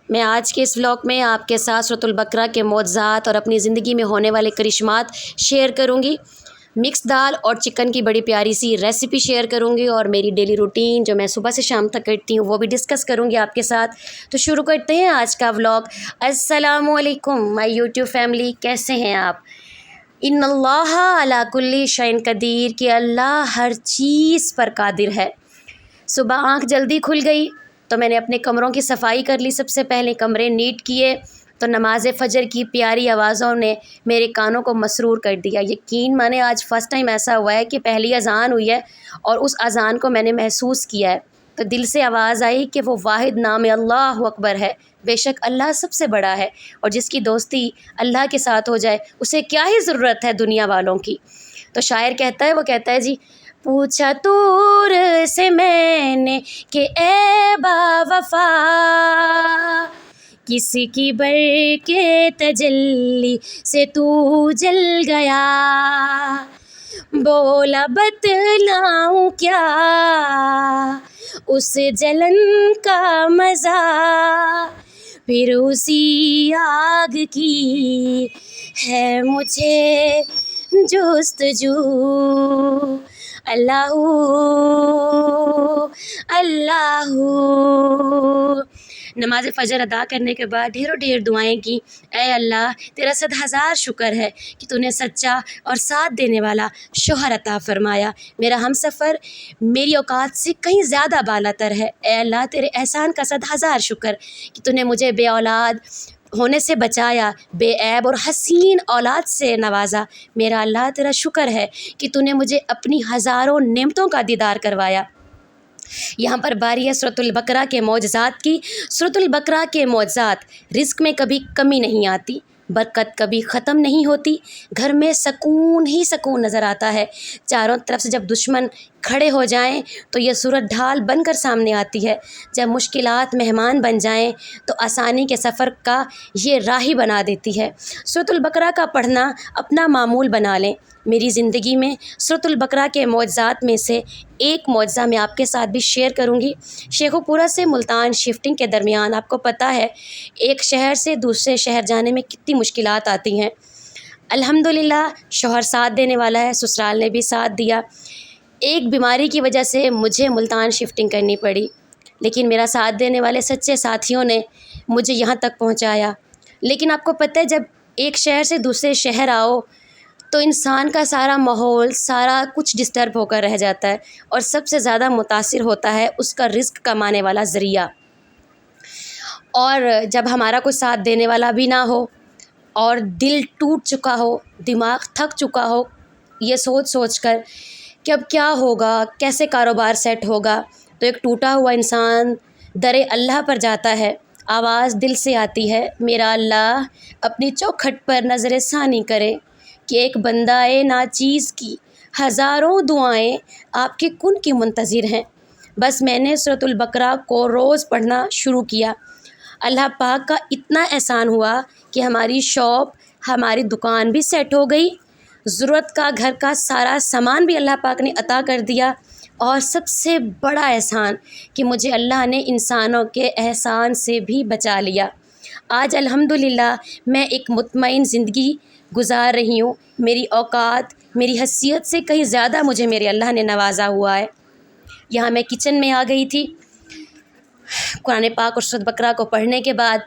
میں آج کے اس ولاگ میں آپ کے ساتھ سورۃ البقرہ کے معجزات اور اپنی زندگی میں ہونے والے کرشمات شیئر کروں گی۔ مکس دال اور چکن کی بڑی پیاری سی ریسیپی شیئر کروں گی اور میری ڈیلی روٹین جو میں صبح سے شام تک کرتی ہوں وہ بھی ڈسکس کروں گی آپ کے ساتھ۔ تو شروع کرتے ہیں آج کا ولاگ۔ السلام علیکم مائی یوٹیوب فیملی، کیسے ہیں آپ؟ ان اللہ علی کل شیء قدیر، کہ اللہ ہر چیز پر قادر ہے۔ صبح آنکھ جلدی کھل گئی تو میں نے اپنے کمروں کی صفائی کر لی، سب سے پہلے کمرے نیٹ کیے تو نماز فجر کی پیاری آوازوں نے میرے کانوں کو مسرور کر دیا۔ یقین مانے آج فرسٹ ٹائم ایسا ہوا ہے کہ پہلی اذان ہوئی ہے اور اس اذان کو میں نے محسوس کیا ہے، تو دل سے آواز آئی کہ وہ واحد نام اللہ اکبر ہے، بے شک اللہ سب سے بڑا ہے، اور جس کی دوستی اللہ کے ساتھ ہو جائے اسے کیا ہی ضرورت ہے دنیا والوں کی۔ تو شاعر کہتا ہے، وہ کہتا ہے جی، پوچھا طور سے میں نے کہ اے با وفا، کسی کی بر کے تجلی سے تو جل گیا، بولا بتلاؤں کیا اس جلن کا مزہ، پھر اسی آگ کی ہے مجھے جستجو، اللہ اللہ۔ نماز فجر ادا کرنے کے بعد ڈھیروں ڈھیر دعائیں کی۔ اے اللہ، تیرا 100,000 شکر ہے کہ تو نے سچا اور ساتھ دینے والا شوہر عطا فرمایا، میرا ہم سفر میری اوقات سے کہیں زیادہ بالا تر ہے۔ اے اللہ، تیرے احسان کا 100,000 شکر کہ تو نے مجھے بے اولاد ہونے سے بچایا، بے عیب اور حسین اولاد سے نوازا۔ میرا اللہ تیرا شکر ہے کہ تو نے مجھے اپنی ہزاروں نعمتوں کا دیدار کروایا۔ یہاں پر باری ہے سورۃ البقرہ کے معجزات کی۔ سورۃ البقرہ کے معجزات، رزق میں کبھی کمی نہیں آتی، برکت کبھی ختم نہیں ہوتی، گھر میں سکون ہی سکون نظر آتا ہے، چاروں طرف سے جب دشمن کھڑے ہو جائیں تو یہ صورت ڈھال بن کر سامنے آتی ہے، جب مشکلات مہمان بن جائیں تو آسانی کے سفر کا یہ راہی بنا دیتی ہے۔ سورۃ البقرہ کا پڑھنا اپنا معمول بنا لیں۔ میری زندگی میں سورۃ البقرہ کے معجزات میں سے ایک معجزہ میں آپ کے ساتھ بھی شیئر کروں گی۔ شیخو پورہ سے ملتان شفٹنگ کے درمیان آپ کو پتہ ہے ایک شہر سے دوسرے شہر جانے میں کتنی مشکلات آتی ہیں۔ الحمدللہ شوہر ساتھ دینے والا ہے، سسرال نے بھی ساتھ دیا۔ ایک بیماری کی وجہ سے مجھے ملتان شفٹنگ کرنی پڑی، لیکن میرا ساتھ دینے والے سچے ساتھیوں نے مجھے یہاں تک پہنچایا۔ لیکن آپ کو پتہ ہے جب ایک شہر سے دوسرے شہر آؤ تو انسان کا سارا ماحول، سارا کچھ ڈسٹرب ہو کر رہ جاتا ہے، اور سب سے زیادہ متاثر ہوتا ہے اس کا رزق کمانے والا ذریعہ۔ اور جب ہمارا کوئی ساتھ دینے والا بھی نہ ہو اور دل ٹوٹ چکا ہو، دماغ تھک چکا ہو یہ سوچ سوچ کر کہ اب کیا ہوگا، کیسے کاروبار سیٹ ہوگا، تو ایک ٹوٹا ہوا انسان در اللہ پر جاتا ہے، آواز دل سے آتی ہے، میرا اللہ اپنی چوکھٹ پر نظر ثانی کرے کہ ایک بندہ ناچیز کی ہزاروں دعائیں آپ کے کن کی منتظر ہیں۔ بس میں نے سورۃ البقرہ کو روز پڑھنا شروع کیا۔ اللہ پاک کا اتنا احسان ہوا کہ ہماری شاپ، ہماری دکان بھی سیٹ ہو گئی، ضرورت کا گھر کا سارا سامان بھی اللہ پاک نے عطا کر دیا، اور سب سے بڑا احسان کہ مجھے اللہ نے انسانوں کے احسان سے بھی بچا لیا۔ آج الحمدللہ میں ایک مطمئن زندگی گزار رہی ہوں، میری اوقات، میری حیثیت سے کہیں زیادہ مجھے میرے اللہ نے نوازا ہوا ہے۔ یہاں میں کچن میں آ گئی تھی قرآن پاک اور سورۃ بقرہ کو پڑھنے کے بعد۔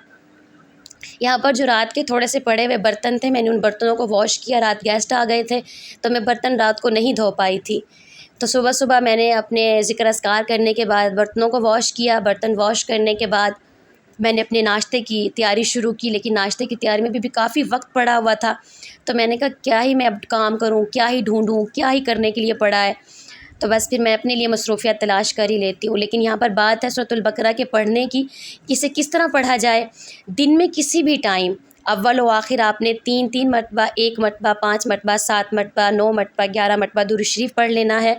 یہاں پر جو رات کے تھوڑے سے پڑے ہوئے برتن تھے میں نے ان برتنوں کو واش کیا، رات گیسٹ آ گئے تھے تو میں برتن رات کو نہیں دھو پائی تھی، تو صبح صبح میں نے اپنے ذکر اذکار کرنے کے بعد برتنوں کو واش کیا۔ برتن واش کرنے کے بعد میں نے اپنے ناشتے کی تیاری شروع کی، لیکن ناشتے کی تیاری میں بھی کافی وقت پڑا ہوا تھا، تو میں نے کہا کیا ہی میں اب کام کروں، کیا ہی ڈھونڈوں، کیا ہی کرنے کے لیے پڑا ہے، تو بس پھر میں اپنے لیے مصروفیات تلاش کر ہی لیتی ہوں۔ لیکن یہاں پر بات ہے سورۃ البقرہ کے پڑھنے کی، اسے کس طرح پڑھا جائے۔ دن میں کسی بھی ٹائم اول و آخر آپ نے 3 مرتبہ، 1 مرتبہ، 5 مرتبہ، 7 مرتبہ، 9 مرتبہ، 11 مرتبہ درود شریف پڑھ لینا ہے۔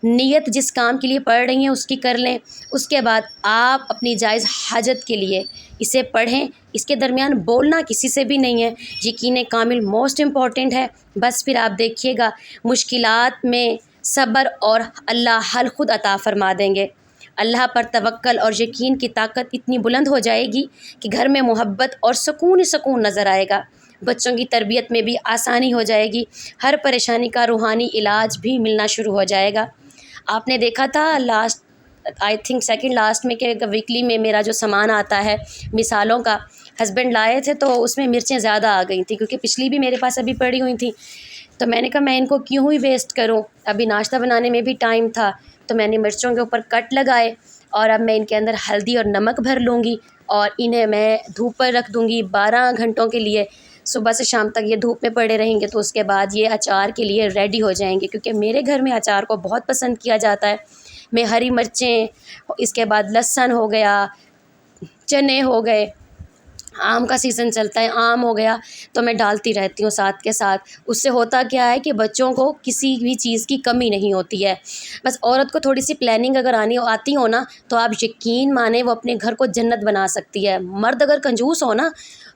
نیت جس کام کے لیے پڑھ رہی ہیں اس کی کر لیں، اس کے بعد آپ اپنی جائز حاجت کے لیے اسے پڑھیں۔ اس کے درمیان بولنا کسی سے بھی نہیں ہے، یقین کامل موسٹ امپورٹنٹ ہے۔ بس پھر آپ دیکھیے گا مشکلات میں صبر اور اللہ حل خود عطا فرما دیں گے۔ اللہ پر توکل اور یقین کی طاقت اتنی بلند ہو جائے گی کہ گھر میں محبت اور سکون ہی سکون نظر آئے گا، بچوں کی تربیت میں بھی آسانی ہو جائے گی، ہر پریشانی کا روحانی علاج بھی ملنا شروع ہو جائے گا۔ آپ نے دیکھا تھا last I think second last میں کہ ویکلی میں میرا جو سامان آتا ہے مثالوں کا، ہسبینڈ لائے تھے تو اس میں مرچیں زیادہ آ گئی تھیں، کیونکہ پچھلی بھی میرے پاس ابھی پڑی ہوئی تھیں، تو میں نے کہا میں ان کو کیوں ہی ویسٹ کروں، ابھی ناشتہ بنانے میں بھی ٹائم تھا، تو میں نے مرچوں کے اوپر کٹ لگائے اور اب میں ان کے اندر ہلدی اور نمک بھر لوں گی اور انہیں میں دھوپ پر رکھ دوں گی 12 گھنٹوں کے لیے، صبح سے شام تک یہ دھوپ میں پڑے رہیں گے تو اس کے بعد یہ اچار کے لیے ریڈی ہو جائیں گے، کیونکہ میرے گھر میں اچار کو بہت پسند کیا جاتا ہے۔ میں ہری مرچیں، اس کے بعد لہسن ہو گیا، چنے ہو گئے، آم کا سیزن چلتا ہے، آم ہو گیا تو میں ڈالتی رہتی ہوں ساتھ کے ساتھ۔ اس سے ہوتا کیا ہے کہ بچوں کو کسی بھی چیز کی کمی نہیں ہوتی ہے۔ بس عورت کو تھوڑی سی پلاننگ اگر آتی ہو نا تو آپ یقین مانیں وہ اپنے گھر کو جنت بنا سکتی ہے۔ مرد اگر کنجوس ہو نا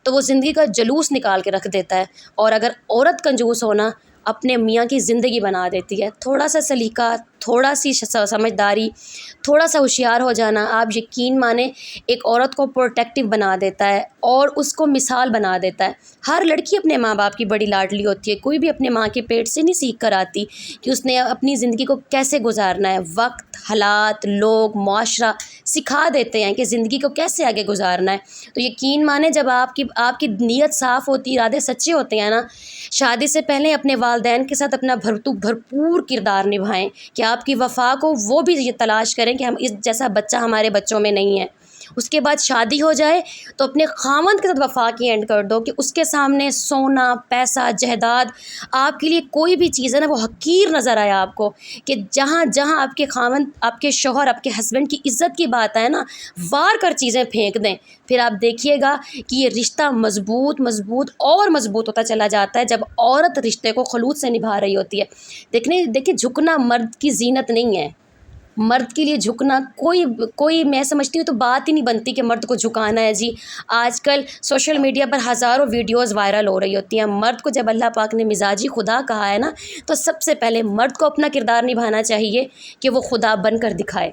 تو وہ زندگی کا جلوس نکال کے رکھ دیتا ہے، اور اگر عورت کنجوس ہو نا اپنے میاں کی زندگی بنا دیتی ہے۔ تھوڑا سا سلیقہ، تھوڑا سی سمجھداری، تھوڑا سا ہوشیار ہو جانا، آپ یقین مانیں ایک عورت کو پروٹیکٹیو بنا دیتا ہے اور اس کو مثال بنا دیتا ہے۔ ہر لڑکی اپنے ماں باپ کی بڑی لاڈلی ہوتی ہے، کوئی بھی اپنے ماں کے پیٹ سے نہیں سیکھ کر آتی کہ اس نے اپنی زندگی کو کیسے گزارنا ہے۔ وقت، حالات، لوگ، معاشرہ سکھا دیتے ہیں کہ زندگی کو کیسے آگے گزارنا ہے۔ تو یقین مانیں جب آپ کی نیت صاف ہوتی، ارادے سچے ہوتے ہیں نا، شادی سے پہلے اپنے والدین کے ساتھ اپنا بھرپور کردار نبھائیں کہ آپ کی وفا کو وہ بھی یہ تلاش کریں کہ ہم اس جیسا بچہ ہمارے بچوں میں نہیں ہے۔ اس کے بعد شادی ہو جائے تو اپنے خاوند کے ساتھ وفا کی اینڈ کر دو کہ اس کے سامنے سونا، پیسہ، جائیداد، آپ کے لیے کوئی بھی چیز ہے نا وہ حقیر نظر آیا آپ کو، کہ جہاں جہاں آپ کے خاوند، آپ کے شوہر، آپ کے ہسبینڈ کی عزت کی بات ہے نا وار کر چیزیں پھینک دیں، پھر آپ دیکھیے گا کہ یہ رشتہ مضبوط اور مضبوط ہوتا چلا جاتا ہے جب عورت رشتے کو خلوص سے نبھا رہی ہوتی ہے۔ دیکھیں جھکنا مرد کی زینت نہیں ہے، مرد کے لیے جھکنا کوئی میں سمجھتی ہوں تو بات ہی نہیں بنتی کہ مرد کو جھکانا ہے۔ جی آج کل سوشل میڈیا پر ہزاروں ویڈیوز وائرل ہو رہی ہوتی ہیں، مرد کو جب اللہ پاک نے مزاجی خدا کہا ہے نا تو سب سے پہلے مرد کو اپنا کردار نبھانا چاہیے کہ وہ خدا بن کر دکھائے،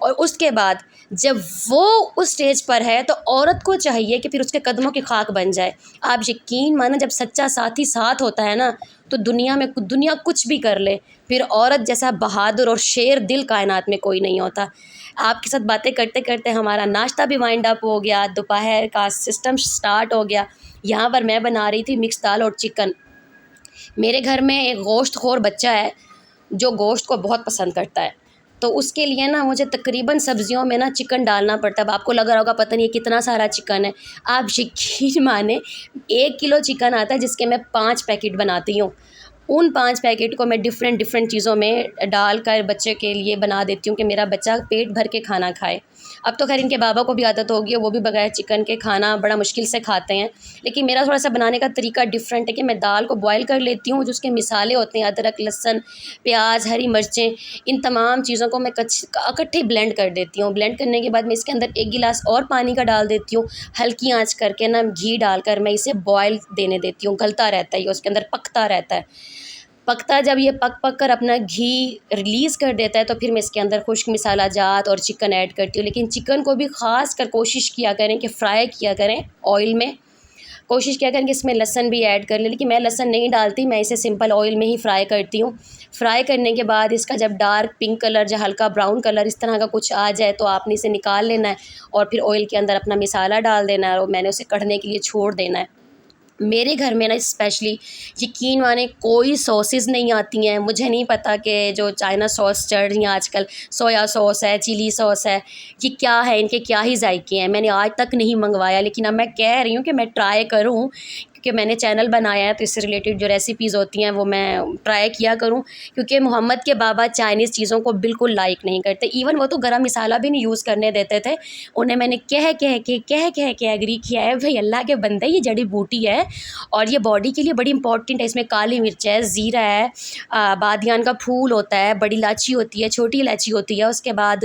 اور اس کے بعد جب وہ اس سٹیج پر ہے تو عورت کو چاہیے کہ پھر اس کے قدموں کی خاک بن جائے۔ آپ یقین مانیں جب سچا ساتھی ساتھ ہوتا ہے نا تو دنیا کچھ بھی کر لے، پھر عورت جیسا بہادر اور شیر دل کائنات میں کوئی نہیں ہوتا۔ آپ کے ساتھ باتیں کرتے کرتے ہمارا ناشتہ بھی وائنڈ اپ ہو گیا، دوپہر کا سسٹم سٹارٹ ہو گیا۔ یہاں پر میں بنا رہی تھی مکس دال اور چکن۔ میرے گھر میں ایک گوشت خور بچہ ہے جو گوشت کو بہت پسند کرتا ہے، تو اس کے لیے نا مجھے تقریباً سبزیوں میں نا چکن ڈالنا پڑتا ہے۔ اب آپ کو لگ رہا ہوگا پتہ نہیں یہ کتنا سارا چکن ہے، آپ یقین مانیں 1 کلو چکن آتا ہے جس کے میں 5 پیکٹ بناتی ہوں۔ ان 5 پیکٹ کو میں ڈفرینٹ چیزوں میں ڈال کر بچے کے لیے بنا دیتی ہوں کہ میرا بچہ پیٹ بھر کے کھانا کھائے۔ اب تو خیر ان کے بابا کو بھی عادت ہوگی ہے، وہ بھی بغیر چکن کے کھانا بڑا مشکل سے کھاتے ہیں، لیکن میرا تھوڑا سا بنانے کا طریقہ ڈفرینٹ ہے کہ میں دال کو بوائل کر لیتی ہوں، جو اس کے مسالے ہوتے ہیں ادرک، لہسن، پیاز، ہری مرچیں، ان تمام چیزوں کو میں اکٹھے بلینڈ کر دیتی ہوں۔ بلینڈ کرنے کے بعد میں اس کے اندر 1 گلاس اور پانی کا ڈال دیتی ہوں، ہلکی آنچ کر کے نا گھی ڈال کر میں اسے بوائل دینے دیتی ہوں، گلتا رہتا ہے یہ اس کے اندر پکتا رہتا ہے۔ جب یہ پک کر اپنا گھی ریلیز کر دیتا ہے تو پھر میں اس کے اندر خشک مسالہ جات اور چکن ایڈ کرتی ہوں، لیکن چکن کو بھی خاص کر کوشش کیا کریں کہ فرائی کیا کریں آئل میں، کوشش کیا کریں کہ اس میں لہسن بھی ایڈ کر لیں، لیکن میں لہسن نہیں ڈالتی، میں اسے سمپل آئل میں ہی فرائی کرتی ہوں۔ فرائی کرنے کے بعد اس کا جب ڈارک پنک کلر یا ہلکا براؤن کلر اس طرح کا کچھ آ جائے تو آپ نے اسے نکال لینا ہے اور پھر آئل کے اندر اپنا مسالہ ڈال دینا ہے اور میں نے اسے کڑھنے کے لیے چھوڑ دینا ہے۔ میرے گھر میں نا اسپیشلی یقین مانیں کوئی سوسز نہیں آتی ہیں، مجھے نہیں پتہ کہ جو چائنا سوس چل رہی ہیں آج کل، سویا سوس ہے، چلی سوس ہے، یہ کیا ہے، ان کے کیا ہی ذائقے ہیں، میں نے آج تک نہیں منگوایا، لیکن اب میں کہہ رہی ہوں کہ میں ٹرائی کروں، کیونکہ میں نے چینل بنایا ہے تو اس سے ریلیٹڈ جو ریسیپیز ہوتی ہیں وہ میں ٹرائی کیا کروں، کیونکہ محمد کے بابا چائنیز چیزوں کو بالکل لائک نہیں کرتے، ایون وہ تو گرم مسالہ بھی نہیں یوز کرنے دیتے تھے، انہیں میں نے کہہ کے ایگری کیا ہے بھائی اللہ کے بندے یہ جڑی بوٹی ہے اور یہ باڈی کے لیے بڑی امپورٹنٹ ہے، اس میں کالی مرچ ہے، زیرہ ہے، بادیان کا پھول ہوتا ہے، بڑی الائچی ہوتی ہے، چھوٹی الائچی ہوتی ہے، اس کے بعد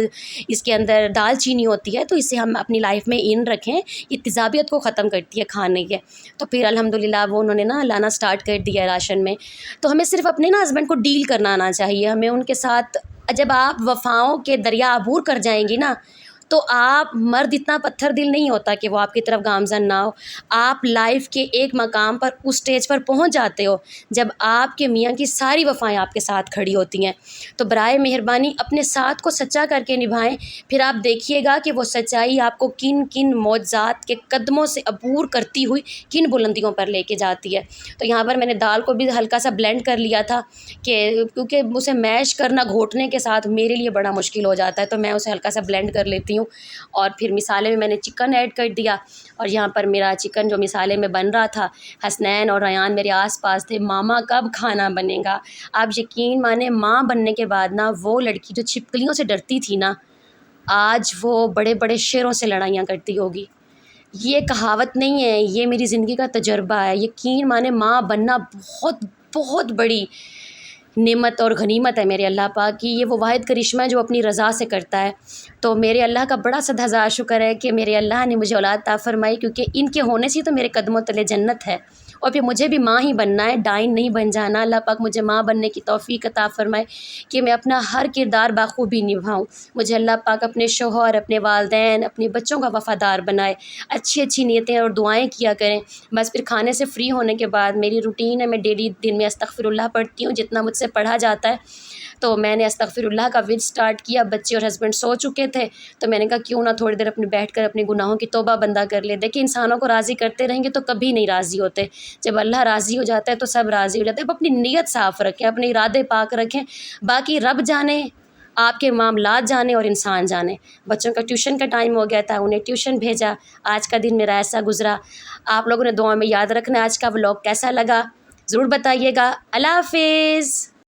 اس کے اندر دال چینی ہوتی ہے، تو اسے ہم اپنی لائف میں ان رکھیں، یہ تیزابیت کو ختم کرتی ہے کھانے کے، تو پھر الحمدللہ وہ انہوں نے نا لانا سٹارٹ کر دیا ہے راشن میں. تو ہمیں صرف اپنے نا ہسبینڈ کو ڈیل کرنا آنا چاہیے. ہمیں ان کے ساتھ جب آپ وفاؤں کے دریا عبور کر جائیں گی نا تو آپ مرد اتنا پتھر دل نہیں ہوتا کہ وہ آپ کی طرف گامزن نہ ہو. آپ لائف کے ایک مقام پر اس سٹیج پر پہنچ جاتے ہو جب آپ کے میاں کی ساری وفائیں آپ کے ساتھ کھڑی ہوتی ہیں. تو برائے مہربانی اپنے ساتھ کو سچا کر کے نبھائیں. پھر آپ دیکھیے گا کہ وہ سچائی آپ کو کن کن معجزات کے قدموں سے عبور کرتی ہوئی کن بلندیوں پر لے کے جاتی ہے. تو یہاں پر میں نے دال کو بھی ہلکا سا بلینڈ کر لیا تھا کہ کیونکہ اسے میش کرنا گھوٹنے کے ساتھ میرے لیے بڑا مشکل ہو جاتا ہے، تو میں اسے ہلکا سا بلینڈ کر لیتی ہوں. اور پھر مسالے میں نے چکن ایڈ کر دیا. اور یہاں پر میرا چکن جو مسالے میں بن رہا تھا، حسنین اور ریان میرے آس پاس تھے، ماما کب کھانا بنے گا. آپ یقین مانیں ماں بننے کے بعد نا وہ لڑکی جو چھپکلیوں سے ڈرتی تھی نا آج وہ بڑے بڑے شیروں سے لڑائیاں کرتی ہوگی. یہ کہاوت نہیں ہے، یہ میری زندگی کا تجربہ ہے. یقین مانیں ماں بننا بہت بہت بڑی نعمت اور غنیمت ہے میرے اللہ پاک کی. یہ وہ واحد کرشمہ ہے جو اپنی رضا سے کرتا ہے. تو میرے اللہ کا بڑا 100,000 شکر ہے کہ میرے اللہ نے مجھے اولاد عطا فرمائی، کیونکہ ان کے ہونے سے تو میرے قدموں تلے جنت ہے. اور پھر مجھے بھی ماں ہی بننا ہے، ڈائن نہیں بن جانا. اللہ پاک مجھے ماں بننے کی توفیق عطا فرمائے کہ میں اپنا ہر کردار بخوبی نبھاؤں. مجھے اللہ پاک اپنے شوہر، اپنے والدین، اپنے بچوں کا وفادار بنائے. اچھی اچھی نیتیں اور دعائیں کیا کریں. بس پھر کھانے سے فری ہونے کے بعد میری روٹین ہے، میں ڈیلی دن میں استغفر اللہ پڑھتی ہوں جتنا مجھ سے پڑھا جاتا ہے. تو میں نے استغفر اللہ کا ورد سٹارٹ کیا. بچے اور ہسبینڈ سو چکے تھے تو میں نے کہا کیوں نہ تھوڑی دیر اپنے بیٹھ کر اپنے گناہوں کی توبہ بندہ کر لے. دیکھیں انسانوں کو راضی کرتے رہیں گے تو کبھی نہیں راضی ہوتے. جب اللہ راضی ہو جاتا ہے تو سب راضی ہو جاتے ہیں. اب اپنی نیت صاف رکھیں، اپنے ارادے پاک رکھیں. باقی رب جانے، آپ کے معاملات جانے اور انسان جانے. بچوں کا ٹیوشن کا ٹائم ہو گیا تھا، انہیں ٹیوشن بھیجا. آج کا دن میرا ایسا گزرا. آپ لوگوں نے دعا میں یاد رکھنا. آج کا ولاگ کیسا لگا ضرور بتائیے گا. اللہ حافظ.